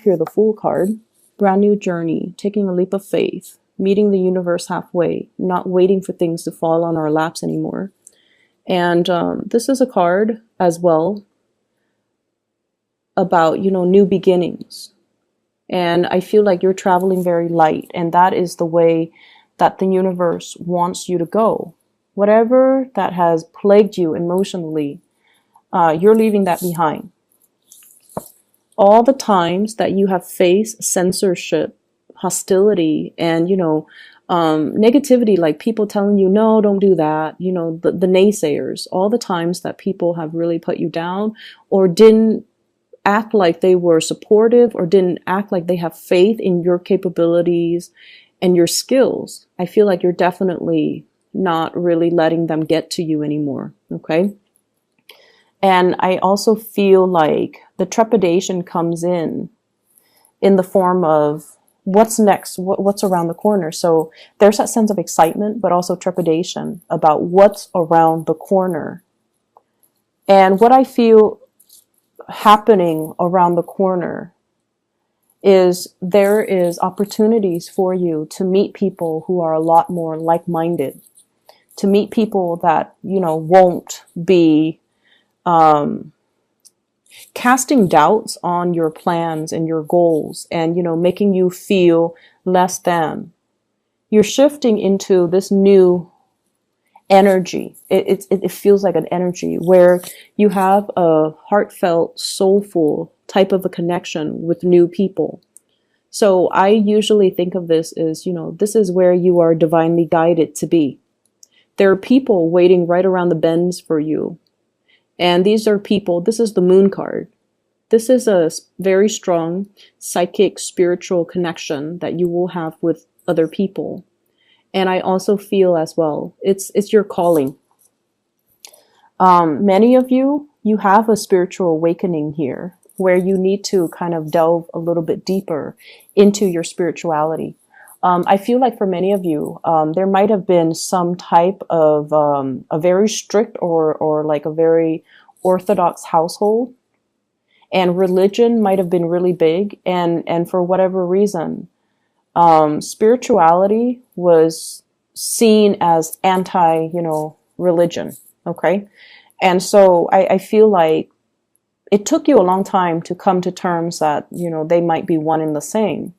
Here, the Fool card. Brand new journey, taking a leap of faith, meeting the universe halfway, not waiting for things to fall on our laps anymore. And this is a card as well about, new beginnings. And I feel like you're traveling very light, and that is the way that the universe wants you to go. Whatever that has plagued you emotionally, you're leaving that behind. All the times that you have faced censorship, hostility, and, negativity, like people telling you, no, don't do that, the naysayers, all the times that people have really put you down or didn't act like they were supportive or didn't act like they have faith in your capabilities and your skills, I feel like you're definitely not really letting them get to you anymore. Okay. And I also feel like the trepidation comes in the form of what's next, what's around the corner. So there's that sense of excitement, but also trepidation about what's around the corner. And what I feel happening around the corner is there is opportunities for you to meet people who are a lot more like-minded, to meet people that, won't be casting doubts on your plans and your goals and, making you feel less than. You're shifting into this new energy. It feels like an energy where you have a heartfelt, soulful type of a connection with new people. So I usually think of this as, this is where you are divinely guided to be. There are people waiting right around the bends for you. And these are people, this is the Moon card. This is a very strong psychic, spiritual connection that you will have with other people. And I also feel as well, it's your calling. Many of you have a spiritual awakening here where you need to kind of delve a little bit deeper into your spirituality. I feel like for many of you, there might have been some type of a very strict or like a very orthodox household, and religion might have been really big. And for whatever reason, spirituality was seen as anti, religion. Okay. And so I feel like it took you a long time to come to terms that, they might be one and the same.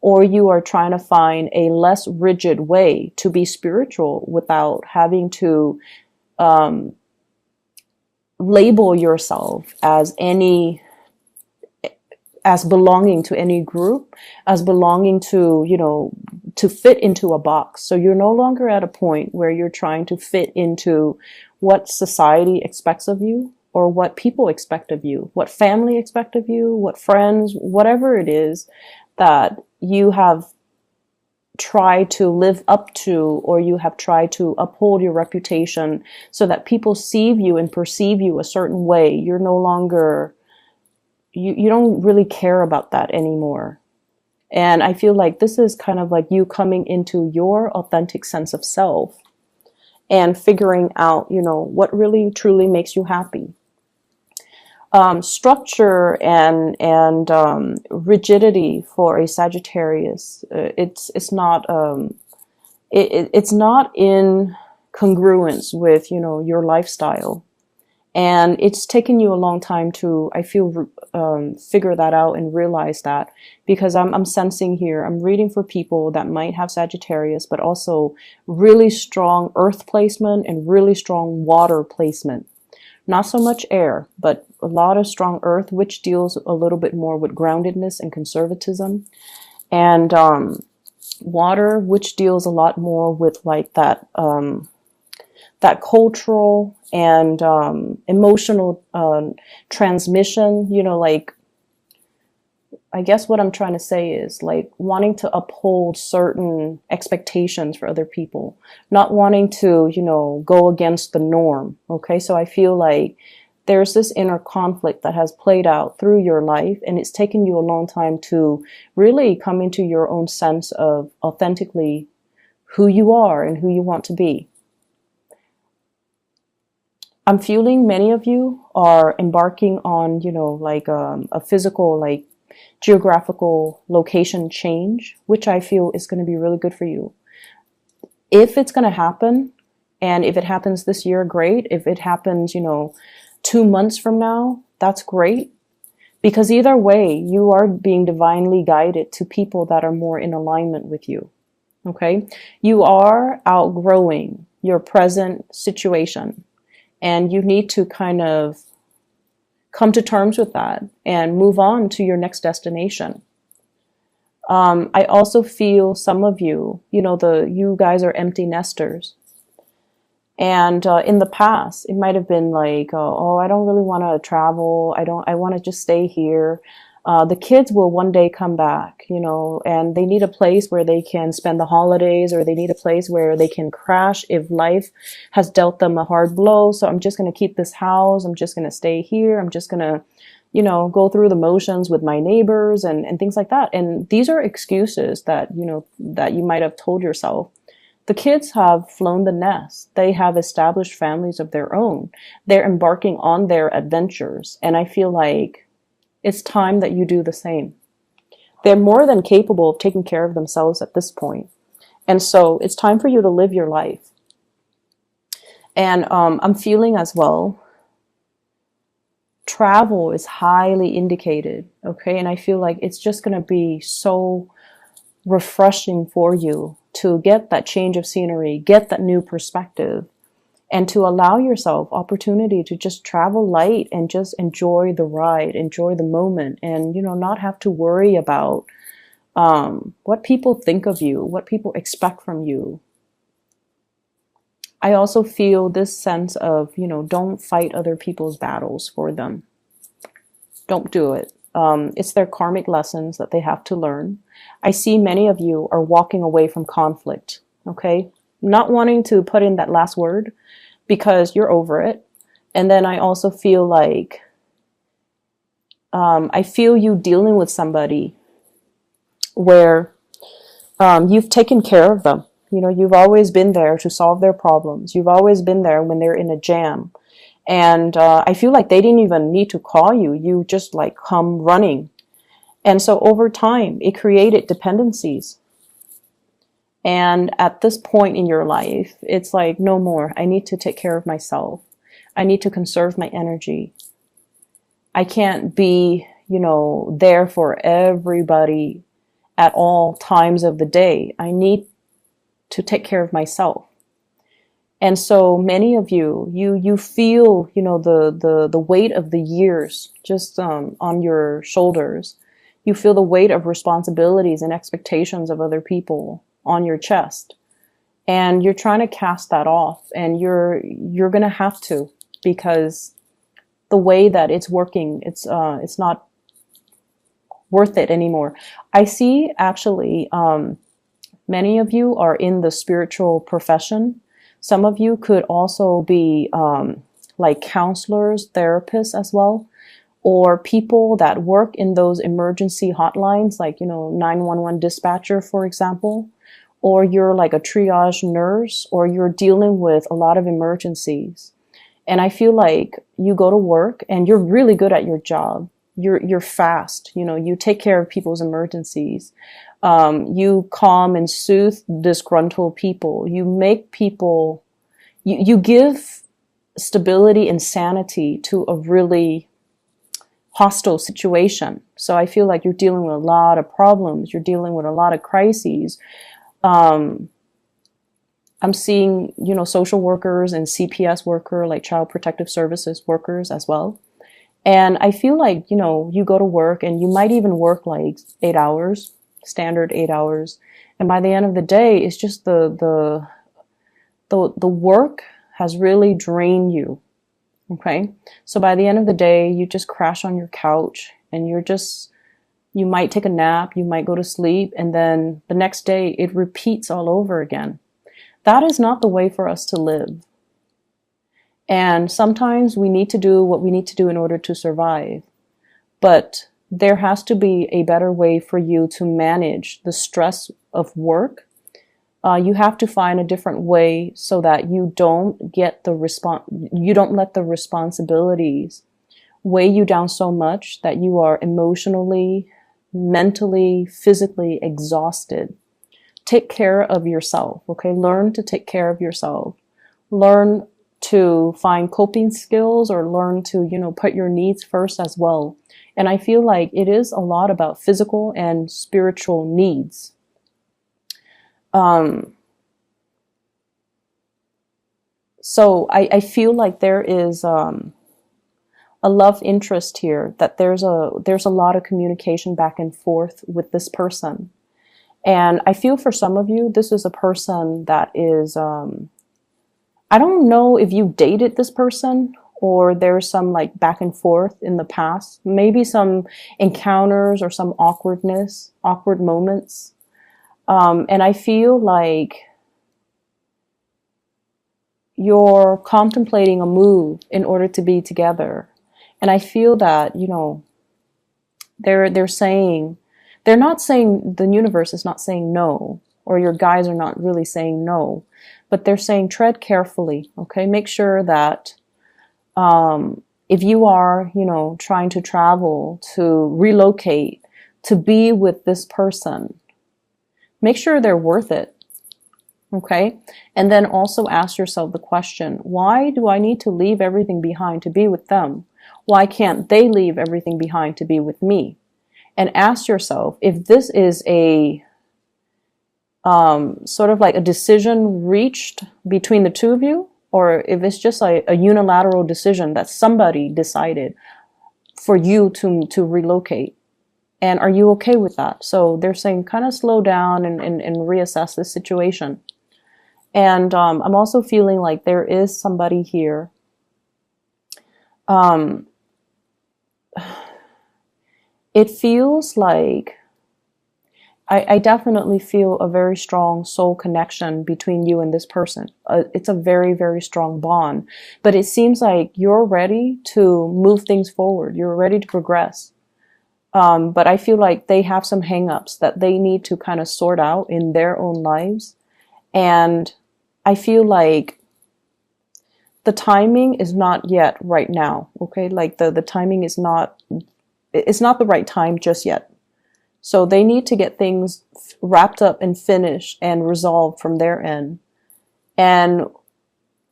Or you are trying to find a less rigid way to be spiritual without having to label yourself as belonging to any group, as belonging to, to fit into a box. So you're no longer at a point where you're trying to fit into what society expects of you or what people expect of you, what family expect of you, what friends, whatever it is that you have tried to live up to, or you have tried to uphold your reputation so that people see you and perceive you a certain way. You're no longer, you don't really care about that anymore. And I feel like this is kind of like you coming into your authentic sense of self and figuring out, what really truly makes you happy. Structure and rigidity for a Sagittarius, it's not it's not in congruence with your lifestyle, and it's taken you a long time to, I feel, figure that out and realize that, because I'm sensing here, I'm reading for people that might have Sagittarius, but also really strong earth placement and really strong water placement. Not so much air, but a lot of strong earth, which deals a little bit more with groundedness and conservatism. And water, which deals a lot more with like that cultural and emotional transmission, like, I guess what I'm trying to say is like wanting to uphold certain expectations for other people, not wanting to, go against the norm. Okay. So I feel like there's this inner conflict that has played out through your life, and it's taken you a long time to really come into your own sense of authentically who you are and who you want to be. I'm feeling many of you are embarking on, like a physical, like geographical location change, which I feel is going to be really good for you. If it's going to happen, and if it happens this year, great. If it happens, 2 months from now, that's great. Because either way, you are being divinely guided to people that are more in alignment with you. Okay? You are outgrowing your present situation, and you need to kind of come to terms with that and move on to your next destination. I also feel some of you, you guys are empty nesters. And in the past, it might have been like, oh, I don't really want to travel. I want to just stay here. The kids will one day come back, and they need a place where they can spend the holidays, or they need a place where they can crash if life has dealt them a hard blow. So I'm just going to keep this house. I'm just going to stay here. I'm just going to, go through the motions with my neighbors and things like that. And these are excuses that, that you might have told yourself. The kids have flown the nest. They have established families of their own. They're embarking on their adventures. And I feel like it's time that you do the same. They're more than capable of taking care of themselves at this point. And so it's time for you to live your life. And I'm feeling as well, travel is highly indicated, okay? And I feel like it's just going to be so refreshing for you to get that change of scenery, get that new perspective, and to allow yourself opportunity to just travel light and just enjoy the ride, enjoy the moment, and, not have to worry about what people think of you, what people expect from you. I also feel this sense of, don't fight other people's battles for them. Don't do it. It's their karmic lessons that they have to learn. I see many of you are walking away from conflict, okay? Not wanting to put in that last word because you're over it. And then I also feel like, I feel you dealing with somebody where you've taken care of them. You've always been there to solve their problems. You've always been there when they're in a jam. And I feel like they didn't even need to call you. You just come running. And so over time, it created dependencies. And at this point in your life, it's like, no more. I need to take care of myself. I need to conserve my energy. I can't be, there for everybody at all times of the day. I need to take care of myself. And so many of you feel, the weight of the years just on your shoulders. You feel the weight of responsibilities and expectations of other people on your chest. And you're trying to cast that off, and you're going to have to, because the way that it's working, it's not worth it anymore. I see actually, many of you are in the spiritual profession. Some of you could also be like counselors, therapists as well, or people that work in those emergency hotlines, like, 911 dispatcher, for example, or you're like a triage nurse, or you're dealing with a lot of emergencies. And I feel like you go to work and you're really good at your job. You're fast, you take care of people's emergencies. You calm and soothe disgruntled people. You make people, you give stability and sanity to a really hostile situation. So I feel like you're dealing with a lot of problems. You're dealing with a lot of crises. I'm seeing, social workers and CPS worker, like child protective services workers as well. And I feel like, you go to work and you might even work like 8 hours, standard 8 hours. And by the end of the day, it's just the work has really drained you. Okay. So by the end of the day, you just crash on your couch and you might take a nap, you might go to sleep, and then the next day it repeats all over again. That is not the way for us to live. And sometimes we need to do what we need to do in order to survive. But there has to be a better way for you to manage the stress of work. You have to find a different way so that you don't you don't let the responsibilities weigh you down so much that you are emotionally mentally, physically exhausted. Take care of yourself, okay? Learn to take care of yourself. Learn to find coping skills, or learn to, put your needs first as well. And I feel like it is a lot about physical and spiritual needs. So I feel like there is a love interest here, that there's a lot of communication back and forth with this person. And I feel for some of you, this is a person that is, I don't know if you dated this person, or there's some like back and forth in the past, maybe some encounters or some awkward moments. And I feel like you're contemplating a move in order to be together. And I feel that, they're saying, they're not saying, the universe is not saying no, or your guys are not really saying no, but they're saying tread carefully, okay? Make sure that if you are, trying to travel, to relocate, to be with this person, make sure they're worth it. Okay. And then also ask yourself the question, why do I need to leave everything behind to be with them? Why can't they leave everything behind to be with me? And ask yourself if this is a sort of like a decision reached between the two of you, or if it's just like a unilateral decision that somebody decided for you to relocate. And are you okay with that? So they're saying kind of slow down and reassess this situation. And I'm also feeling like there is somebody here. It feels like I definitely feel a very strong soul connection between you and this person. It's a very, very strong bond. But it seems like you're ready to move things forward. You're ready to progress. But I feel like they have some hangups that they need to kind of sort out in their own lives. And I feel like the timing is not yet right now, okay? Like the timing is not, it's not the right time just yet. So they need to get things wrapped up and finished and resolved from their end. And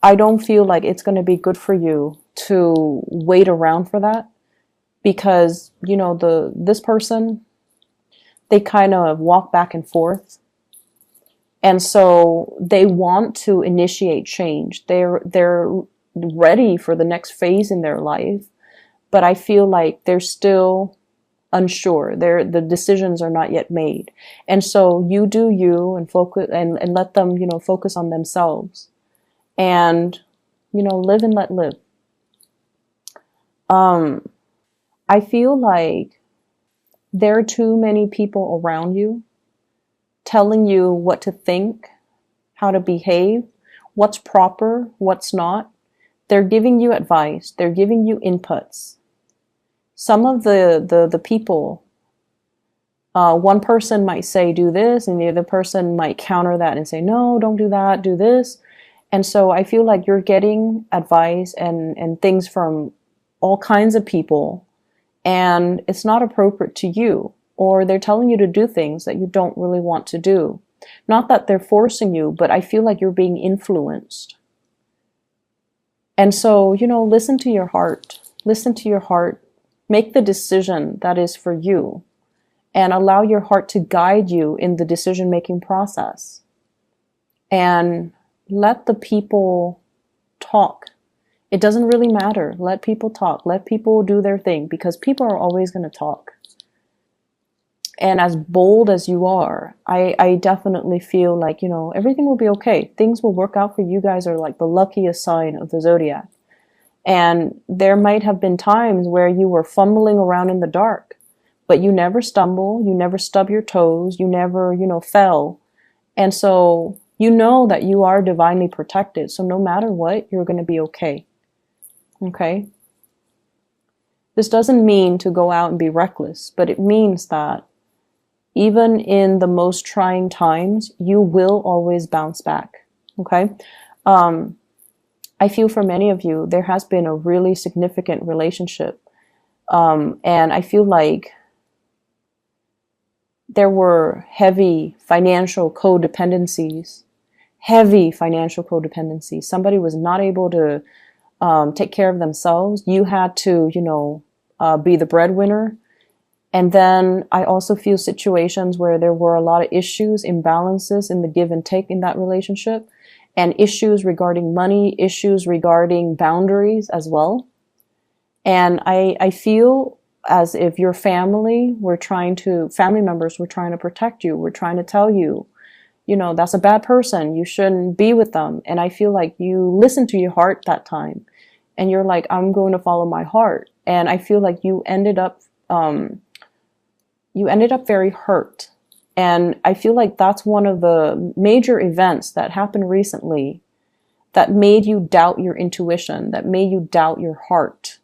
I don't feel like it's going to be good for you to wait around for that, because, this person, they kind of walk back and forth. And so they want to initiate change. They're ready for the next phase in their life, but I feel like they're still unsure. The decisions are not yet made. And so you do you, and focus and let them, focus on themselves, and, live and let live. I feel like there are too many people around you telling you what to think, how to behave, what's proper, what's not. They're giving you advice. They're giving you inputs. Some of the people, one person might say, do this, and the other person might counter that and say, no, don't do that, do this. And so I feel like you're getting advice and things from all kinds of people, and it's not appropriate to you. Or they're telling you to do things that you don't really want to do. Not that they're forcing you, but I feel like you're being influenced. And so, listen to your heart. Listen to your heart. Make the decision that is for you, and allow your heart to guide you in the decision-making process. And let the people talk. It doesn't really matter. Let people talk. Let people do their thing, because people are always going to talk. And as bold as you are, I definitely feel like, everything will be okay. Things will work out for you. Guys are like the luckiest sign of the zodiac. And there might have been times where you were fumbling around in the dark, but you never stumble, you never stub your toes, you never, fell. And so you know that you are divinely protected. So no matter what, you're going to be okay. Okay? This doesn't mean to go out and be reckless, but it means that even in the most trying times, you will always bounce back. Okay? I feel for many of you, there has been a really significant relationship. And I feel like there were heavy financial codependencies. Heavy financial codependency. Somebody was not able to take care of themselves. You had to, be the breadwinner. And then I also feel situations where there were a lot of issues, imbalances in the give and take in that relationship, and issues regarding money, issues regarding boundaries as well. And I feel as if your family members were trying to protect you. We're trying to tell you, that's a bad person. You shouldn't be with them. And I feel like you listened to your heart that time. And you're like, I'm going to follow my heart. And I feel like you ended up very hurt. And I feel like that's one of the major events that happened recently that made you doubt your intuition, that made you doubt your heart.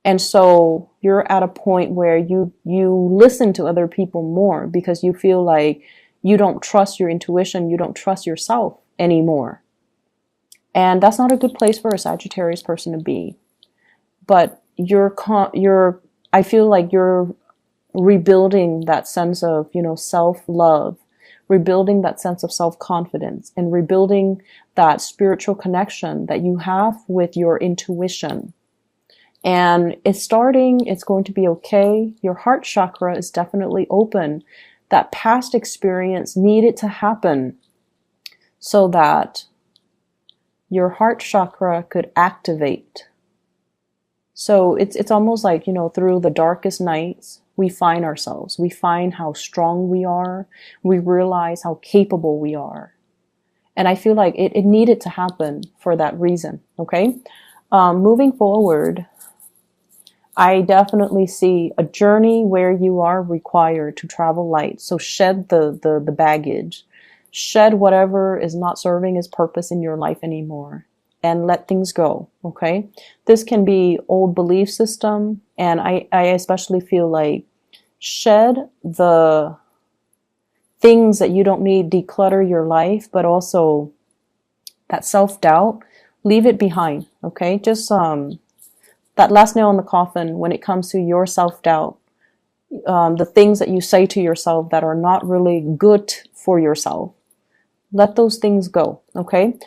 And so you're at a point where you listen to other people more because you feel like you don't trust your intuition, you don't trust yourself anymore. And that's not a good place for a Sagittarius person to be. But I feel like you're rebuilding that sense of, self-love, rebuilding that sense of self-confidence, and rebuilding that spiritual connection that you have with your intuition. And it's going to be okay. Your heart chakra is definitely open. That past experience needed to happen so that your heart chakra could activate. So it's almost like, through the darkest nights, we find ourselves. We find how strong we are. We realize how capable we are. And I feel like it needed to happen for that reason, okay? Moving forward, I definitely see a journey where you are required to travel light. So shed the baggage. Shed whatever is not serving its purpose in your life anymore. And let things go, okay? This can be old belief system. And I especially feel like shed the things that you don't need, declutter your life, but also that self-doubt, leave it behind, okay? Just that last nail in the coffin when it comes to your self-doubt, the things that you say to yourself that are not really good for yourself. Let those things go, okay?